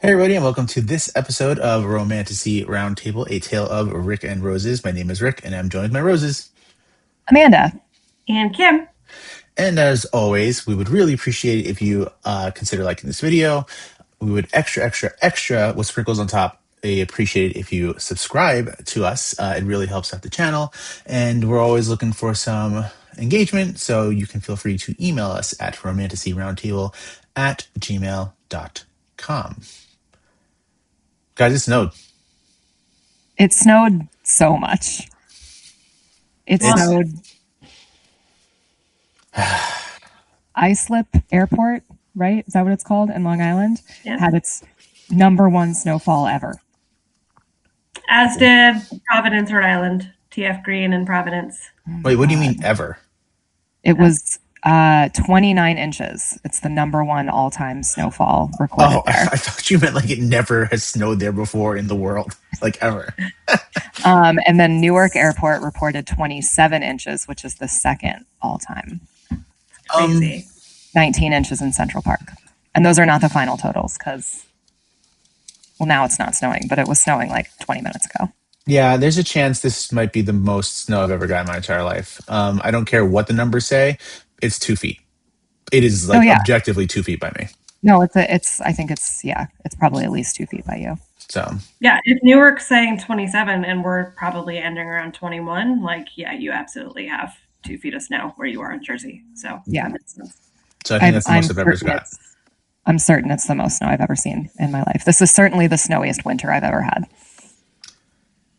Hey everybody, and welcome to this episode of Romantasy Roundtable, a tale of Rick and Roses. My name is Rick, and I'm joined by Roses. Amanda. And Kim. And as always, we would really appreciate it if you consider liking this video. We would extra with sprinkles on top. Appreciate it if you subscribe to us. It really helps out the channel, and we're always looking for some engagement. So you can feel free to email us at romantasyroundtable@gmail.com. Guys, it snowed. It snowed so much. It It's snowed. Islip Airport, right? Is that what it's called in Long Island? Yeah. Had its #1 snowfall ever. As did Providence, Rhode Island. TF Green in Providence. Wait, what do you mean ever? It was 29 inches. It's the #1 all-time snowfall recorded there. I thought you meant like it never has snowed there before in the world, like ever. And then Newark Airport reported 27 inches, which is the second all-time. Crazy. 19 inches in Central Park. And those are not the final totals because, well, now it's not snowing, but it was snowing like 20 minutes ago. Yeah, there's a chance this might be the most snow I've ever got in my entire life. I don't care what the numbers say, it's 2 feet. It is like objectively 2 feet by me. No, I think it's probably at least 2 feet by you. So yeah, if Newark's saying 27 and we're probably ending around 21, like, yeah, you absolutely have 2 feet of snow where you are in Jersey. So yeah. So I think that's the most I've ever got. I'm certain it's the most snow I've ever seen in my life. This is certainly the snowiest winter I've ever had.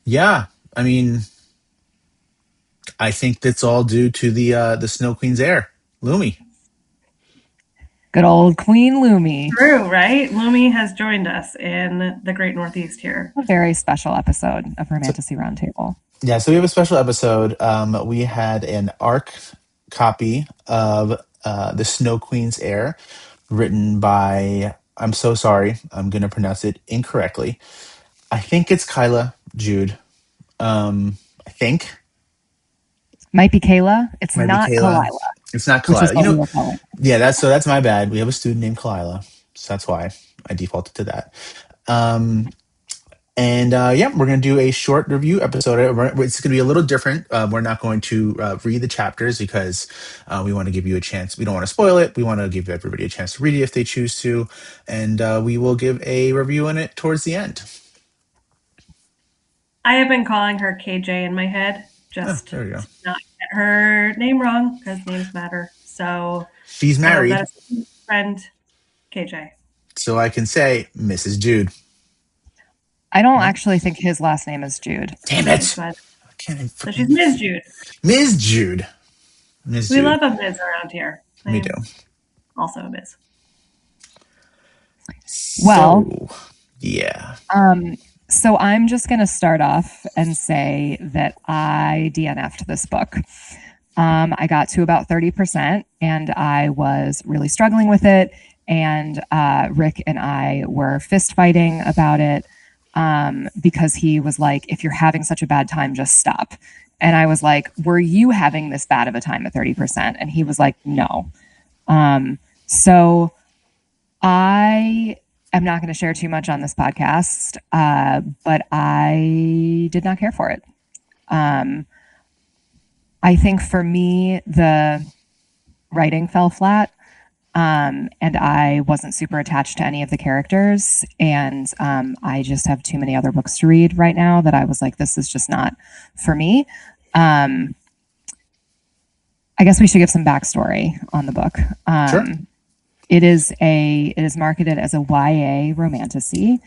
Yeah, I mean, I think that's all due to the Snow Queen's heir, Lumi. Good old Queen Lumi. True, right? Lumi has joined us in the Great Northeast here. A very special episode of Romantasy Roundtable. Yeah, so we have a special episode. We had an ARC copy of The Snow Queen's Heir, written by, I'm so sorry, I'm going to pronounce it incorrectly. I think it's Keilah Jude. I think. Might be Keilah. It's Might not be Keilah. Keilah. It's not Keilah. You know, yeah, that's my bad. We have a student named Keilah, so that's why I defaulted to that. And yeah, we're going to do a short review episode. It's going to be a little different. We're not going to read the chapters because we want to give you a chance. We don't want to spoil it. We want to give everybody a chance to read it if they choose to. And we will give a review on it towards the end. I have been calling her KJ in my head just to not get her name wrong because names matter. So she's married. Friend KJ. So I can say Mrs. Jude. I don't actually think his last name is Jude. Damn it! So she's Ms. Jude. Ms. Jude. Ms. We Jude. love a Ms. around here. We do. Also a Ms. Well, so, yeah. So I'm just going to start off and say that I DNF'd this book. I got to about 30% and I was really struggling with it. And Rick and I were fist fighting about it because he was like, if you're having such a bad time, just stop. And I was like, were you having this bad of a time at 30%? And he was like, no. So I am not going to share too much on this podcast, but I did not care for it. I think for me, the writing fell flat, and I wasn't super attached to any of the characters. And I just have too many other books to read right now that I was like, this is just not for me. I guess we should give some backstory on the book. Sure. It is marketed as a YA romantasy.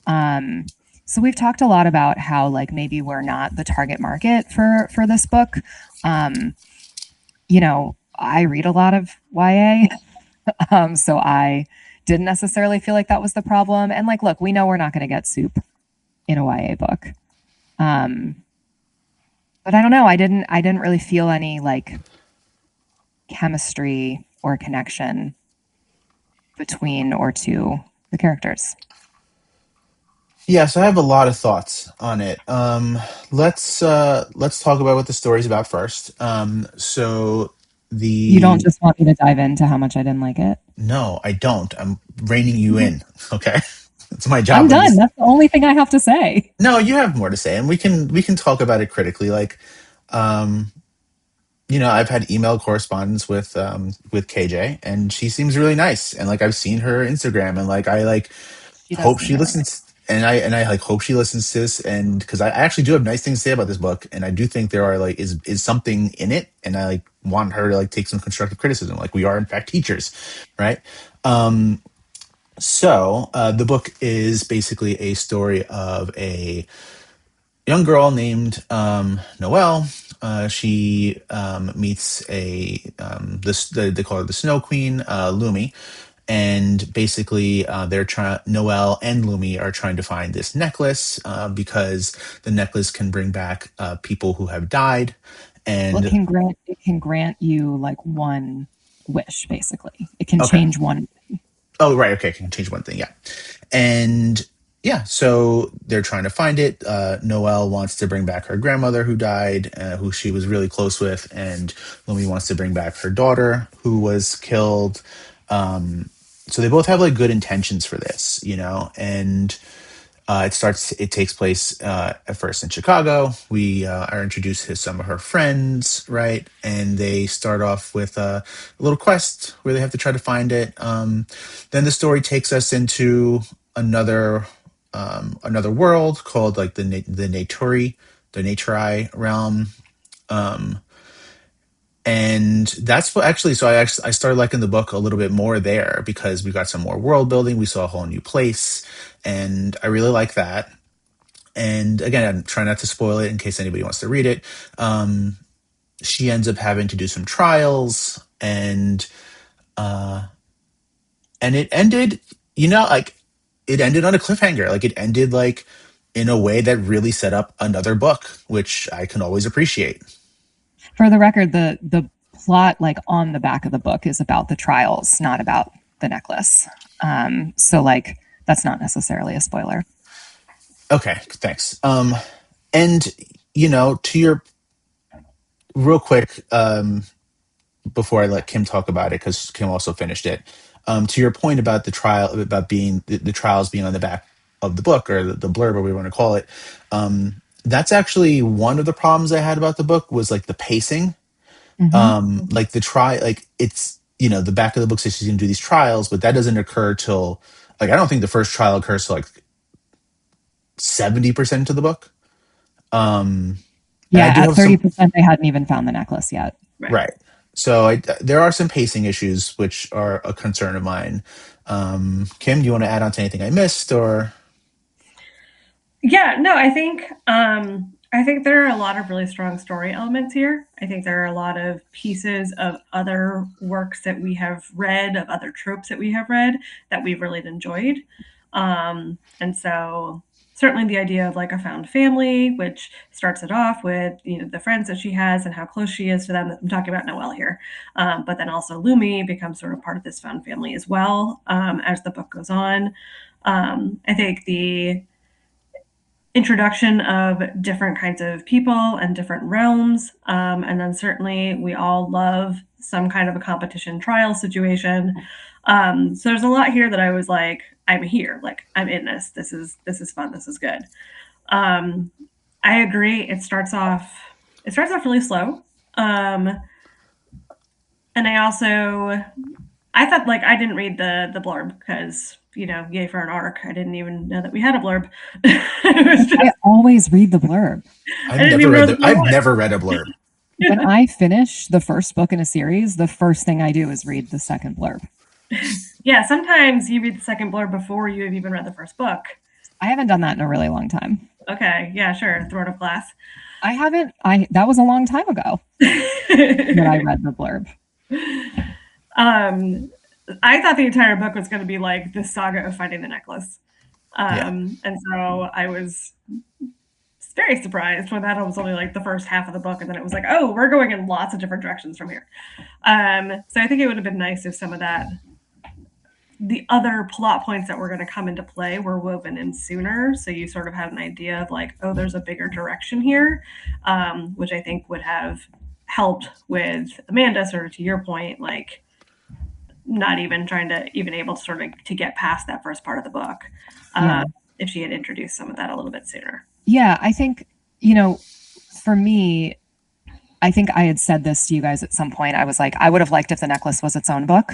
So we've talked a lot about how like maybe we're not the target market for this book. You know, I read a lot of YA, so I didn't necessarily feel like that was the problem. And like, look, we know we're not going to get soup in a YA book. But I don't know. I didn't really feel any like chemistry or connection between or to the characters. Yeah, so I have a lot of thoughts on it. Let's talk about what the story's about first. You don't just want me to dive into how much I didn't like it? No, I don't. I'm reining you in. Okay. It's my job. I'm done. That's the only thing I have to say. No, you have more to say, and we can talk about it critically. Like, um, I've had email correspondence with KJ, and she seems really nice. And like I've seen her Instagram, and like I like She does hope seem she really nice. listens, and I like hope she listens to this, and because I actually do have nice things to say about this book, and I do think there are like is something in it, and I like want her to like take some constructive criticism. Like we are in fact teachers, right? So the book is basically a story of a young girl named Noelle. She meets they call her the Snow Queen, Lumi, and basically they're trying. Noelle and Lumi are trying to find this necklace because the necklace can bring back people who have died, Well, and it can grant you like one wish, basically. It can okay. change one. Oh, right. Okay. I can change one thing. Yeah. And yeah, so they're trying to find it. Noelle wants to bring back her grandmother who died, who she was really close with. And Lumi wants to bring back her daughter who was killed. So they both have like good intentions for this, and it takes place at first in Chicago. We are introduced to some of her friends, right? And they start off with a little quest where they have to try to find it. Then the story takes us into another another world called like the Naturei realm. Um, and that's what actually, so I started liking the book a little bit more there because we got some more world building. We saw a whole new place, and I really like that. And again, I'm trying not to spoil it in case anybody wants to read it. She ends up having to do some trials, uh, and it ended, like it ended on a cliffhanger. Like it ended like in a way that really set up another book, which I can always appreciate. For the record, the plot like on the back of the book is about the trials, not about the necklace. So like that's not necessarily a spoiler. Okay, thanks. And to your real quick, before I let Kim talk about it, because Kim also finished it. To your point about the trial, about being the trials being on the back of the book or the blurb, or whatever we want to call it. That's actually one of the problems I had about the book was like the pacing. Mm-hmm. Like like it's the back of the book says she's going to do these trials, but that doesn't occur till like I don't think the first trial occurs till like 70% of the book. And I Yeah, do at have some 30%, they hadn't even found the necklace yet. Right. right. So there are some pacing issues which are a concern of mine. Kim, do you want to add on to anything I missed or? Yeah, no, I think there are a lot of really strong story elements here. I think there are a lot of pieces of other works that we have read, of other tropes that we have read that we've really enjoyed. And so certainly the idea of like a found family, which starts it off with the friends that she has and how close she is to them. I'm talking about Noelle here, but then also Lumi becomes sort of part of this found family as well as the book goes on. I think the introduction of different kinds of people and different realms. And then certainly we all love some kind of a competition trial situation. So there's a lot here that I was like, I'm here, like I'm in this. This is fun. This is good. I agree. It starts off really slow. And I thought like I didn't read the blurb because yay for an arc. I didn't even know that we had a blurb. It was I just always read the blurb. I didn't even know that there I've was. never read a blurb. When I finish the first book in a series, the first thing I do is read the second blurb. Yeah, sometimes you read the second blurb before you have even read the first book. I haven't done that in a really long time. Okay, yeah, sure. Throne of Glass. I haven't. That was a long time ago that I read the blurb. I thought the entire book was going to be like the saga of finding the necklace. Yeah. And so I was very surprised when that was only like the first half of the book, and then it was like, oh, we're going in lots of different directions from here. So I think it would have been nice if some of the other plot points that were going to come into play were woven in sooner, so you sort of had an idea of like, oh, there's a bigger direction here, which I think would have helped with Amanda, sort of to your point, like not even trying to even able to sort of to get past that first part of the book. Yeah. If she had introduced some of that a little bit sooner. Yeah, I think, for me, I think I had said this to you guys at some point. I was like, I would have liked if the necklace was its own book,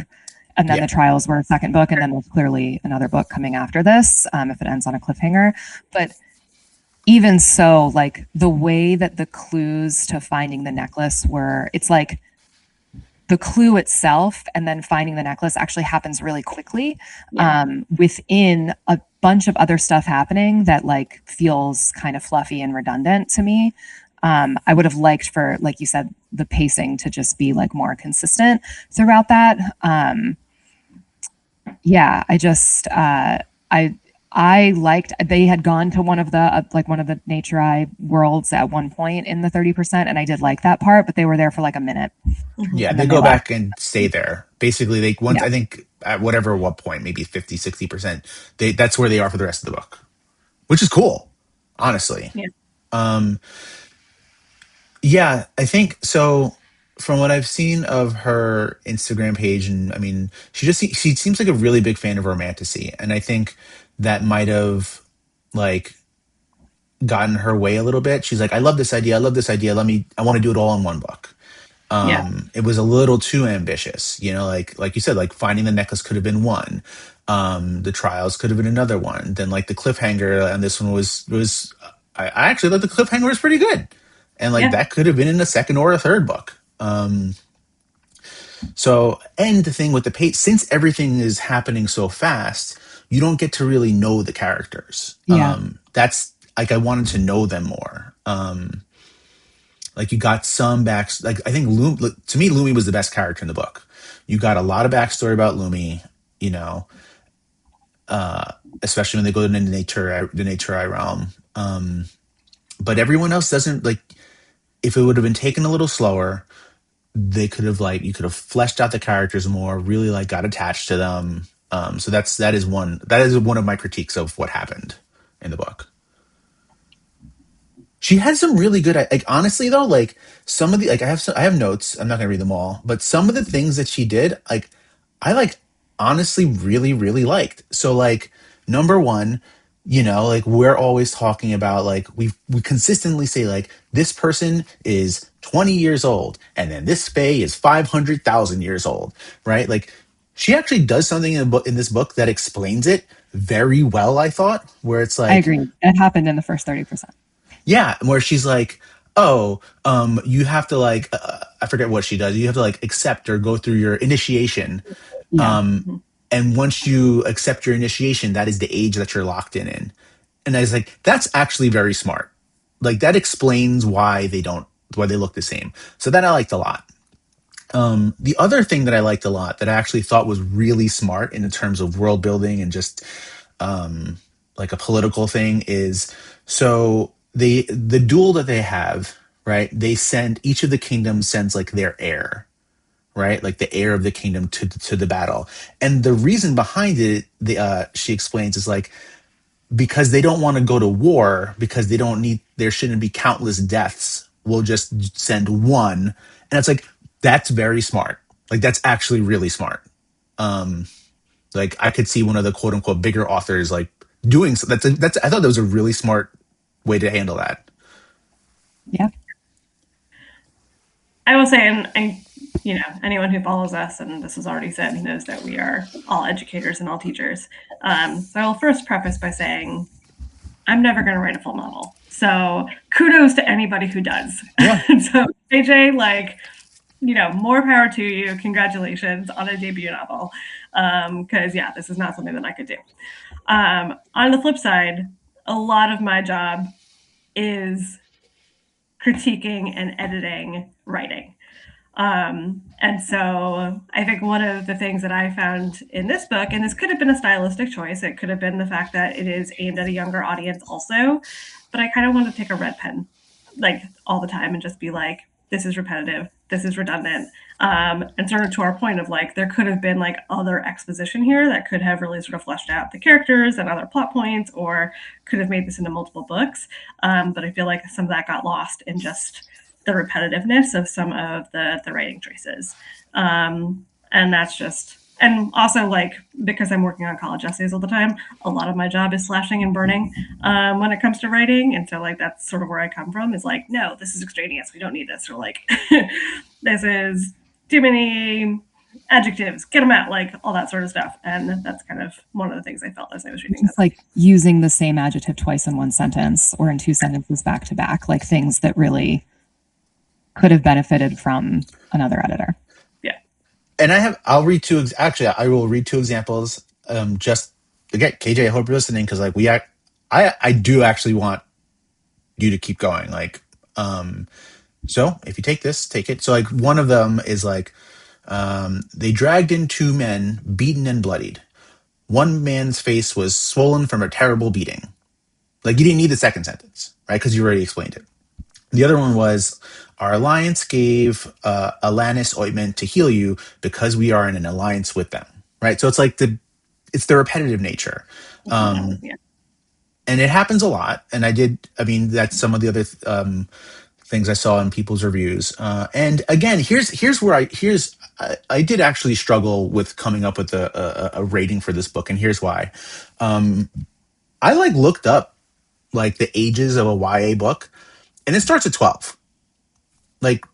and then Yeah. the trials were a second book, and then there's clearly another book coming after this, if it ends on a cliffhanger. But even so, like the way that the clues to finding the necklace were, it's like the clue itself and then finding the necklace actually happens really quickly, within a bunch of other stuff happening that like feels kind of fluffy and redundant to me. I would have liked for, like you said, the pacing to just be like more consistent throughout that. Yeah, I liked they had gone to one of the Naturei worlds at one point in the 30%, and I did like that part, but they were there for like a minute. Yeah, And they then they go left. back and stay there. Basically, they once Yeah. I think at what point, maybe 50, 60%, that's where they are for the rest of the book. Which is cool, honestly. Yeah. Yeah, I think so. From what I've seen of her Instagram page, and I mean, she seems like a really big fan of Romantasy, and I think that might have like gotten her way a little bit. She's like, I love this idea. I love this idea. I want to do it all in one book. Yeah. It was a little too ambitious, like you said, like finding the necklace could have been one. The trials could have been another one. Then like the cliffhanger on this one was I actually thought the cliffhanger was pretty good. And like Yeah. that could have been in a second or a third book. So, and the thing with the pace, since everything is happening so fast, you don't get to really know the characters. Yeah. That's like I wanted to know them more. Like you got some like I think to me Lumi was the best character in the book. You got a lot of backstory about Lumi, you know, especially when they go to the Naturei realm. But everyone else doesn't like. If it would have been taken a little slower, they could have like you could have fleshed out the characters more, really like got attached to them. So that is one of my critiques of what happened in the book. She had some really good, like honestly though, like some of the like I have notes. I'm not gonna read them all, but some of the things that she did, like I like honestly really liked. So like number one, like we're always talking about like we consistently say like this person is 20 years old, and then this fae is 500,000 years old, right? Like she actually does something in this book that explains it very well. I thought where it's I like agree. That happened in the first 30%. yeah, where she's like, "Oh, you have to like, I forget what she does. You have to like accept or go through your initiation, Yeah. and once you accept your initiation, that is the age that you're locked in." And I was like, "That's actually very smart. Like that explains why they look the same." So that I liked a lot. The other thing that I liked a lot that I actually thought was really smart in terms of world building and just like a political thing is so the duel that they have, right? They send each of the kingdoms sends like their heir, right? Like the heir of the kingdom to the battle. And the reason behind it, she explains is like because they don't want to go to war because they don't need there shouldn't be countless deaths. We'll just send one. And it's like that's very smart. Like that's actually really smart. Like I could see one of the quote unquote bigger authors like doing so. That's I thought that was a really smart way to handle that. Yeah. I will say, and anyone who follows us, and this was already said, knows that we are all educators and all teachers. So I will first preface by saying I'm never going to write a full novel. So kudos to anybody who does. Yeah. So AJ, like, more power to you. Congratulations on a debut novel. Because this is not something that I could do. On the flip side, a lot of my job is critiquing and editing writing. And so I think one of the things that I found in this book, and this could have been a stylistic choice, it could have been the fact that it is aimed at a younger audience also, but I kind of want to take a red pen like all the time and just be like, this is repetitive, this is redundant. And sort of to our point of like, there could have been like other exposition here that could have really sort of fleshed out the characters and other plot points, or could have made this into multiple books. But I feel like some of that got lost in just the repetitiveness of some of the writing choices. And that's just And also, like, because I'm working on college essays all the time, a lot of my job is slashing and burning when it comes to writing. And so, like, that's sort of where I come from, is like, no, this is extraneous. We don't need this. Or like, this is too many adjectives. Get them out, like all that sort of stuff. And that's kind of one of the things I felt as I was reading Just this. like using the same adjective twice in one sentence or in two sentences back to back, like things that really could have benefited from another editor. Yeah. And I will read two examples. Just again, KJ, I hope you're listening, because like I do actually want you to keep going. Like, so if you take this, take it. So like one of them is like, they dragged in two men, beaten and bloodied. One man's face was swollen from a terrible beating. Like, you didn't need the second sentence, right? Because you already explained it. The other one was, our alliance gave Alanis ointment to heal you because we are in an alliance with them, right? So it's like it's the repetitive nature. Yeah. And it happens a lot. And that's some of the other things I saw in people's reviews. And again, here's where I did actually struggle with coming up with a rating for this book, and here's why. I like looked up like the ages of a YA book, and it starts at 12. Like,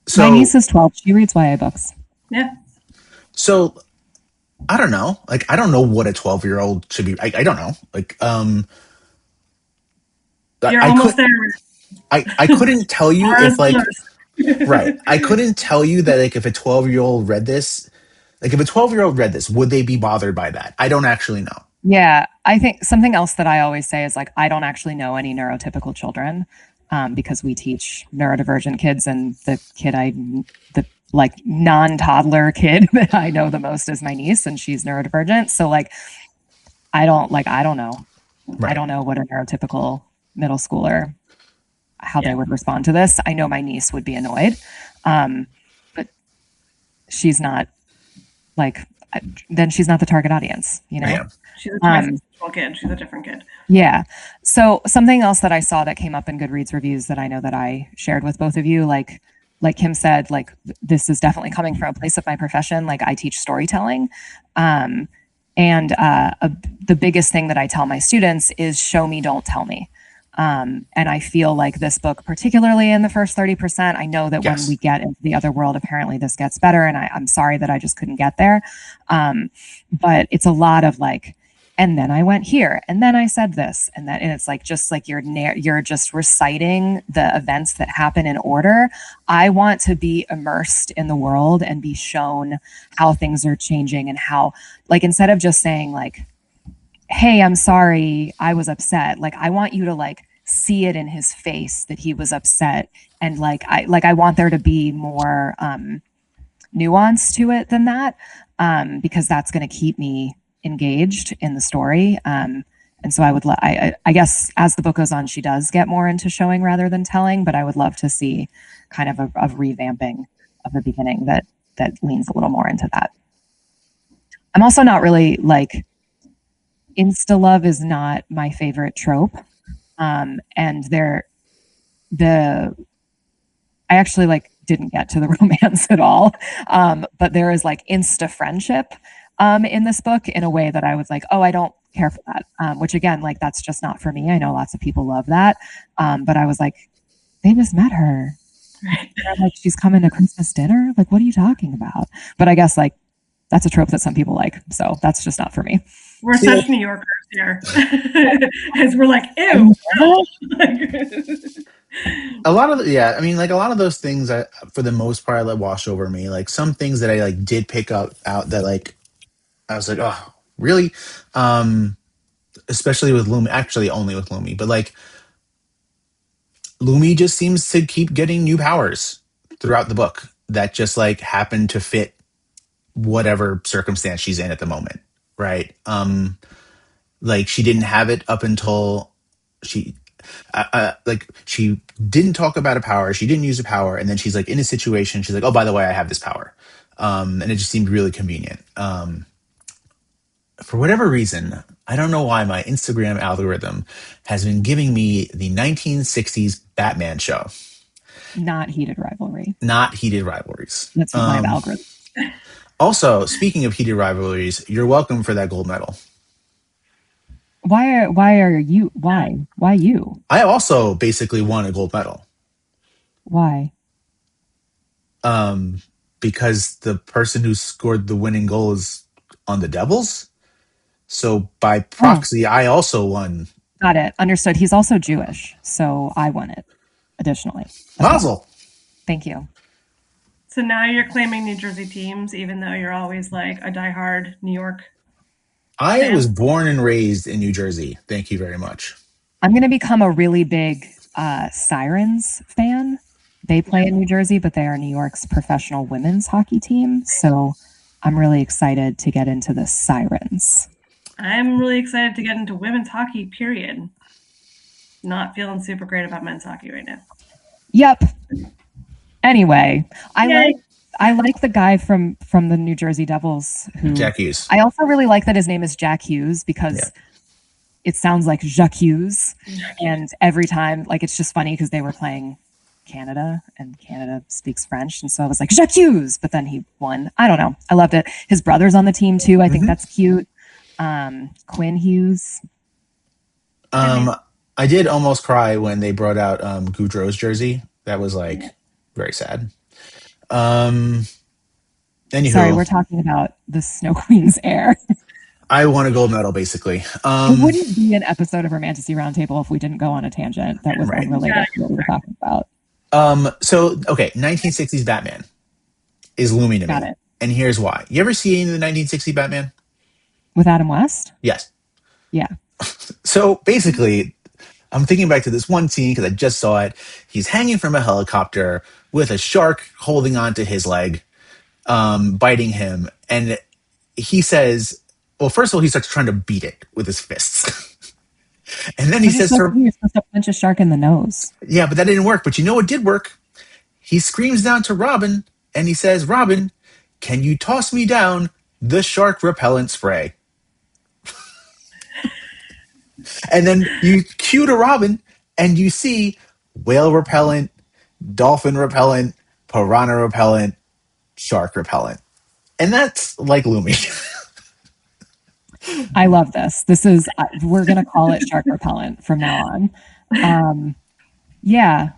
so My niece is 12. She reads YA books. Yeah. So I don't know. Like, I don't know what a 12-year-old should be. I don't know. Like, You're almost there. I couldn't tell you if like, right. I couldn't tell you that like if a 12-year-old read this, like if a 12-year-old read this, would they be bothered by that? I don't actually know. Yeah, I think something else that I always say is like, I don't actually know any neurotypical children because we teach neurodivergent kids, and the like non-toddler kid that I know the most is my niece, and she's neurodivergent. So like, I don't know. Right. I don't know what a neurotypical middle schooler, how they would respond to this. I know my niece would be annoyed, but she's not like, then she's not the target audience, you know? Yeah. She's a bisexual kid. She's a different kid. Yeah. So something else that I saw that came up in Goodreads reviews that I know that I shared with both of you, like Kim said, like, this is definitely coming from a place of my profession. Like, I teach storytelling. And the biggest thing that I tell my students is show me, don't tell me. And I feel like this book, particularly in the first 30%, I know that Yes. when we get into the other world, apparently this gets better. And I'm sorry that I just couldn't get there. But it's a lot of like, and then I went here, and then I said this, and it's like, just like you're just reciting the events that happen in order. I want to be immersed in the world and be shown how things are changing, and how, like, instead of just saying like, hey, I'm sorry, I was upset. Like, I want you to like see it in his face that he was upset. And like, I want there to be more nuance to it than that, because that's going to keep me engaged in the story. And so I guess as the book goes on, she does get more into showing rather than telling, but I would love to see kind of a revamping of the beginning that leans a little more into that. I'm also not really like, insta love is not my favorite trope. And I actually like didn't get to the romance at all. But there is like insta friendship in this book in a way that I was like, oh, I don't care for that. Which again, like, that's just not for me. I know lots of people love that. But I was like, they just met her. Right. And I'm like, she's coming to Christmas dinner? Like, what are you talking about? But I guess like that's a trope that some people like. So that's just not for me. We're such New Yorkers here. As we're like, ew. A lot of I mean, like a lot of those things, for the most part, I let wash over me. Like some things that I like did pick up out that like I was like, oh, really? Especially with Lumi, actually only with Lumi, but like Lumi just seems to keep getting new powers throughout the book that just like happen to fit whatever circumstance she's in at the moment, right? Like she didn't have it up until she like she didn't talk about a power, she didn't use a power, and then she's like in a situation, she's like, oh, by the way, I have this power. And it just seemed really convenient. For whatever reason, I don't know why my Instagram algorithm has been giving me the 1960s Batman show. Not heated rivalry. Not heated rivalries. That's what my algorithm. Also, speaking of heated rivalries, you're welcome for that gold medal. Why you? I also basically won a gold medal. Why? Um, because the person who scored the winning goal is on the Devils. So by Oh, proxy, I also won. got it. Understood. He's also Jewish, so I won it additionally as well. Mazel. Thank you. So now you're claiming New Jersey teams, even though you're always like a diehard New York I fan. was born and raised in New Jersey. Thank you very much. I'm going to become a really big Sirens fan. They play in New Jersey, but they are New York's professional women's hockey team. So I'm really excited to get into the Sirens. I'm really excited to get into women's hockey, period. Not feeling super great about men's hockey right now. Yep. Anyway, Yay. I like the guy from the New Jersey Devils who Jack Hughes. I also really like that his name is Jack Hughes because it sounds like Jacques Hughes. And every time, like, it's just funny because they were playing Canada and Canada speaks French. And so I was like, Jacques Hughes, but then he won. I don't know. I loved it. His brother's on the team too. I think that's cute. Quinn Hughes. I did almost cry when they brought out Goudreau's jersey. That was like very sad. Anywho, Sorry, we're talking about the Snow Queen's Heir. I won a gold medal basically. It wouldn't be an episode of Romantasy Roundtable if we didn't go on a tangent that was Right. unrelated to what we were talking about. So okay, 1960s Batman is Lumi to Got me. it. And here's why. You ever seen the 1960 Batman? With Adam West? Yes. Yeah. So basically, I'm thinking back to this one scene because I just saw it. He's hanging from a helicopter with a shark holding onto his leg, biting him. And he says, well, first of all, he starts trying to beat it with his fists. And then he says, you're supposed to punch a shark in the nose. yeah, but that didn't work. But you know what did work? He screams down to Robin and he says, Robin, can you toss me down the shark repellent spray? And then you cue to Robin and you see whale repellent, dolphin repellent, piranha repellent, shark repellent. And that's like Lumi. I love this. This is, we're going to call it shark repellent from now on. Yeah.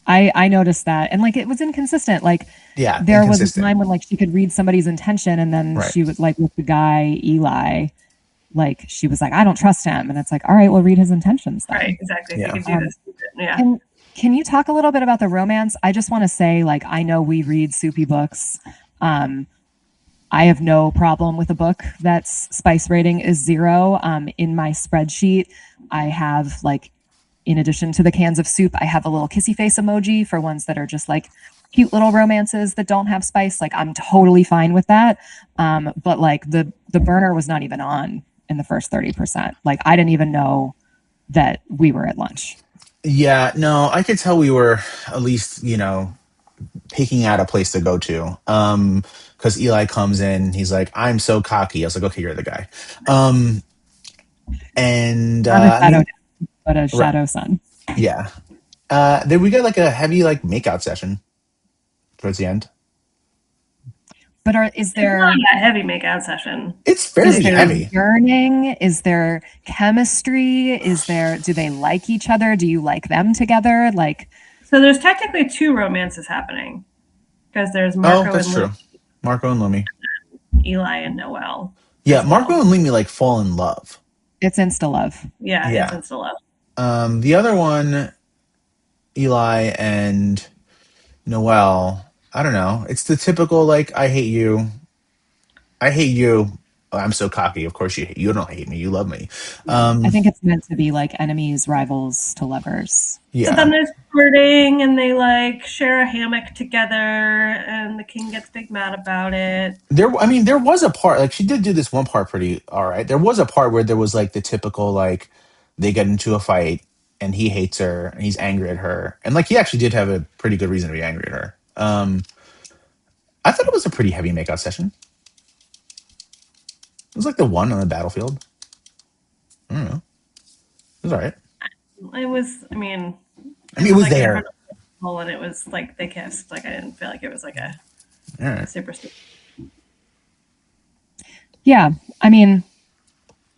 I noticed that. And like, it was inconsistent. Like, Yeah, there was a time when like she could read somebody's intention and then she would like with the guy, Eli, like she was like, I don't trust him. And it's like, all right, we'll read his intentions then. Right, exactly. Yeah. You can do this. Yeah. Can you talk a little bit about the romance? I just want to say, like, I know we read soupy books. I have no problem with a book that's spice rating is 0. In my spreadsheet, I have like, in addition to the cans of soup, I have a little kissy face emoji for ones that are just like cute little romances that don't have spice. Like, I'm totally fine with that. But like the burner was not even on in the first 30%. Like, I didn't even know that we were at lunch. Yeah, no, I could tell we were at least, picking out a place to go to. Because Eli comes in, he's like, I'm so cocky. I was like, okay, you're the guy. And but a shadow sun. Yeah. Then we got like a heavy like makeout session towards the end. But is there not a heavy makeout session? It's fairly heavy. Yearning? Is there chemistry? Do they like each other? Do you like them together? Like, so there's technically 2 romances happening because there's Marco that's and true. Marco and Lumi. Eli and Noel. Yeah, Marco and Lumi like fall in love. It's insta love. Yeah, it's insta love. The other one, Eli and Noel, I don't know. It's the typical like, I hate you. I hate you. Oh, I'm so cocky. Of course you don't hate me. You love me. I think it's meant to be like enemies, rivals to lovers. Yeah. So then there's flirting and they like share a hammock together and the king gets big mad about it. There was a part, like she did do this one part pretty all right. There was a part where there was like the typical like they get into a fight and he hates her and he's angry at her. And like he actually did have a pretty good reason to be angry at her. I thought it was a pretty heavy makeout session. It was like the one on the battlefield. I don't know. It was all right. It was, I mean, it was like there. And it was like they kissed. Like I didn't feel like it was like a All right. Super stupid. Yeah, I mean,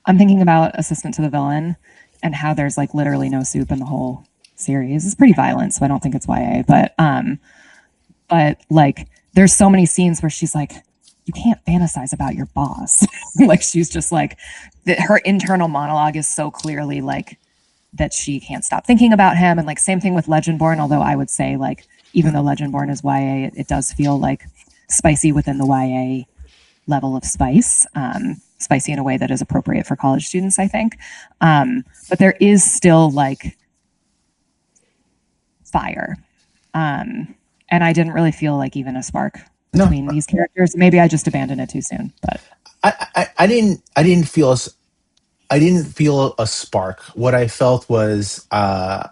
I'm thinking about Assistant to the Villain and how there's like literally no soup in the whole series. It's pretty violent, so I don't think it's YA, but like there's so many scenes where she's like, you can't fantasize about your boss. Like she's just like her internal monologue is so clearly like that she can't stop thinking about him. And like same thing with Legendborn, although I would say like even though Legendborn is YA, it does feel like spicy within the YA level of spice, spicy in a way that is appropriate for college students, I think. But there is still like fire. And I didn't really feel like even a spark between these characters. Maybe I just abandoned it too soon, but I didn't feel a spark. What I felt was, I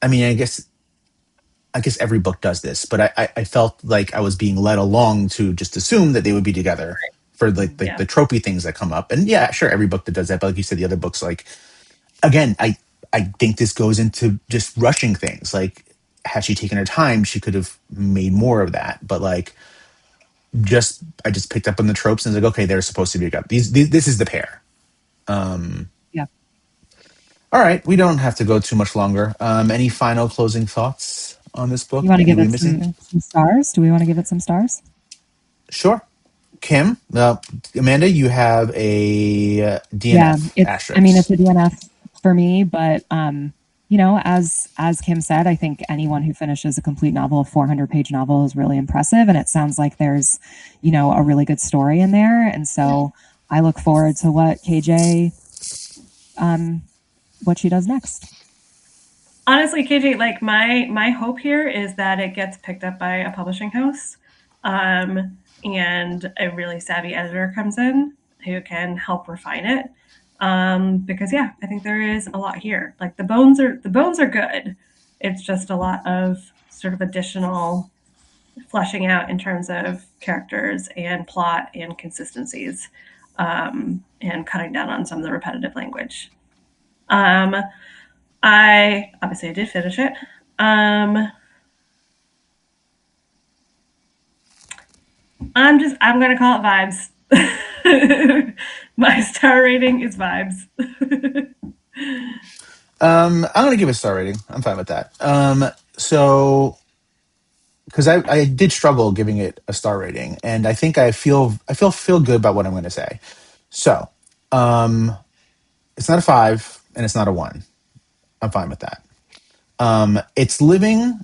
mean, I guess every book does this, but I felt like I was being led along to just assume that they would be together for like the tropey things that come up. And yeah, sure, every book that does that. But like you said, the other books, like again, I think this goes into just rushing things. Like had she taken her time, she could have made more of that. But like I just picked up on the tropes and was like, okay, they're supposed to be together. This is the pair. yeah. All right, we don't have to go too much longer. Any final closing thoughts on this book? You want to give Did we it miss anything? some stars? Do we want to give it some stars? Sure. Kim, Amanda, you have a Yeah, DNF I mean, it's asterisk. a DNF for me, but you know, as Kim said, I think anyone who finishes a complete novel, a 400-page novel, is really impressive, and it sounds like there's, you know, a really good story in there, and so I look forward to what KJ, what she does next. Honestly, KJ, like my hope here is that it gets picked up by a publishing house, and a really savvy editor comes in who can help refine it. Because yeah, I think there is a lot here. Like the bones are good. It's just a lot of sort of additional fleshing out in terms of characters and plot and consistencies, and cutting down on some of the repetitive language. I did finish it. I'm gonna call it vibes. My star rating is vibes. I'm gonna give it a star rating. I'm fine with that. So because I did struggle giving it a star rating, and I think I feel good about what I'm going to say. So, it's not a 5 and it's not a 1. I'm fine with that. It's living,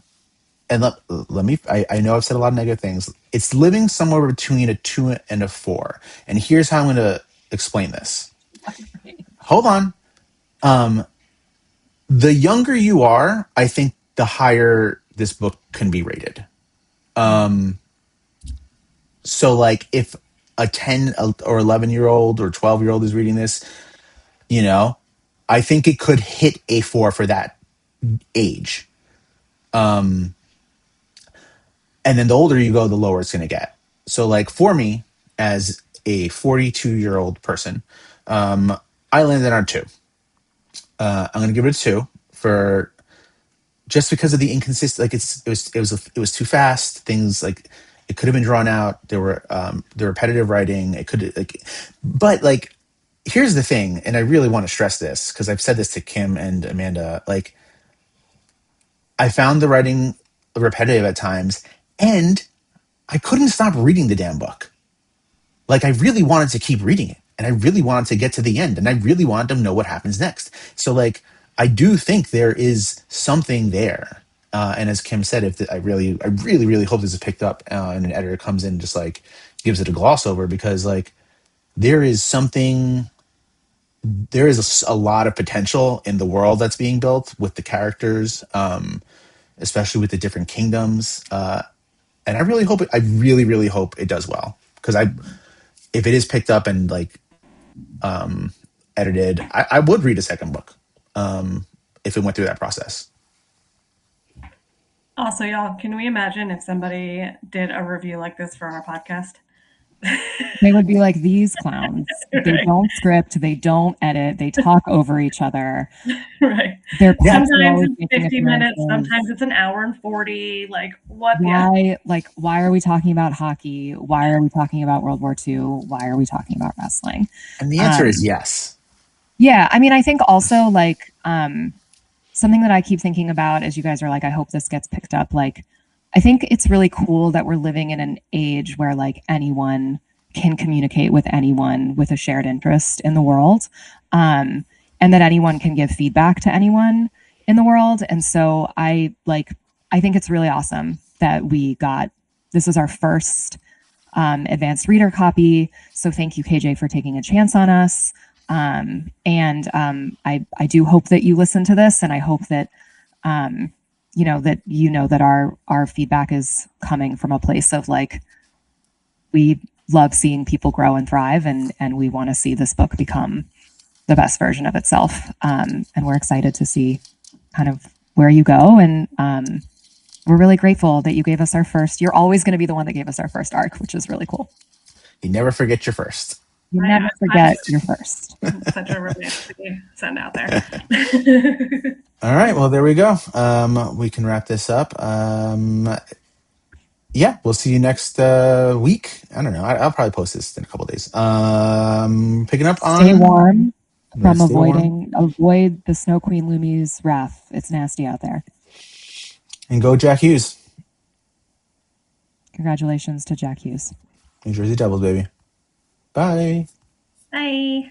and let me. I know I've said a lot of negative things. It's living somewhere between a 2 and a 4, and here's how I'm going to explain this. Hold on. The younger you are, I think the higher this book can be rated. So like if a 10 or 11-year-old or 12-year-old is reading this, you know, I think it could hit a 4 for that age. And then the older you go, the lower it's going to get. So like for me as a 42-year-old person, I landed on 2. I'm going to give it a 2 for just because of the inconsistent, like it was too fast. Things like it could have been drawn out. There were the repetitive writing. It could like, but like here's the thing, and I really want to stress this because I've said this to Kim and Amanda. Like I found the writing repetitive at times, and I couldn't stop reading the damn book. Like I really wanted to keep reading it, and I really wanted to get to the end, and I really wanted to know what happens next. So like I do think there is something there. And as Kim said, I really hope this is picked up, and an editor comes in and just like gives it a gloss over, because like there is something, there is a lot of potential in the world that's being built with the characters, especially with the different kingdoms. And I really hope it does well, because if it is picked up and like edited, I would read a second book, if it went through that process. Also, y'all, can we imagine if somebody did a review like this for our podcast? They would be like, these clowns. They Right. don't script, they don't edit, they talk over each other. Right. Their Yeah. pets are Sometimes always it's making 50 minutes, appearances. sometimes it's an hour and 40. Like, what? Yeah. Why are we talking about hockey? Why are we talking about World War II? Why are we talking about wrestling? And the answer is Um, yes. yeah, I mean, I think also like something that I keep thinking about as you guys are like, I hope this gets picked up. Like, I think it's really cool that we're living in an age where like anyone can communicate with anyone with a shared interest in the world. Um, and that anyone can give feedback to anyone in the world. And so I think it's really awesome that we got this was our first advanced reader copy. So thank you, KJ, for taking a chance on us. I do hope that you listen to this, and I hope that that our feedback is coming from a place of like we love seeing people grow and thrive, and we want to see this book become the best version of itself. And we're excited to see kind of where you go, and we're really grateful that you gave us our first. You're always going to be the one that gave us our first arc, which is really cool. You never forget your first. You I, never forget your first. such a romantic send out there. All right. Well, there we go. We can wrap this up. Yeah, we'll see you next week. I don't know. I'll probably post this in a couple days. Picking up Stay on. warm Yeah, from stay warm avoid the Snow Queen Lumi's wrath. It's nasty out there. and go Jack Hughes. Congratulations to Jack Hughes. New Jersey Devils, baby. Bye. Bye.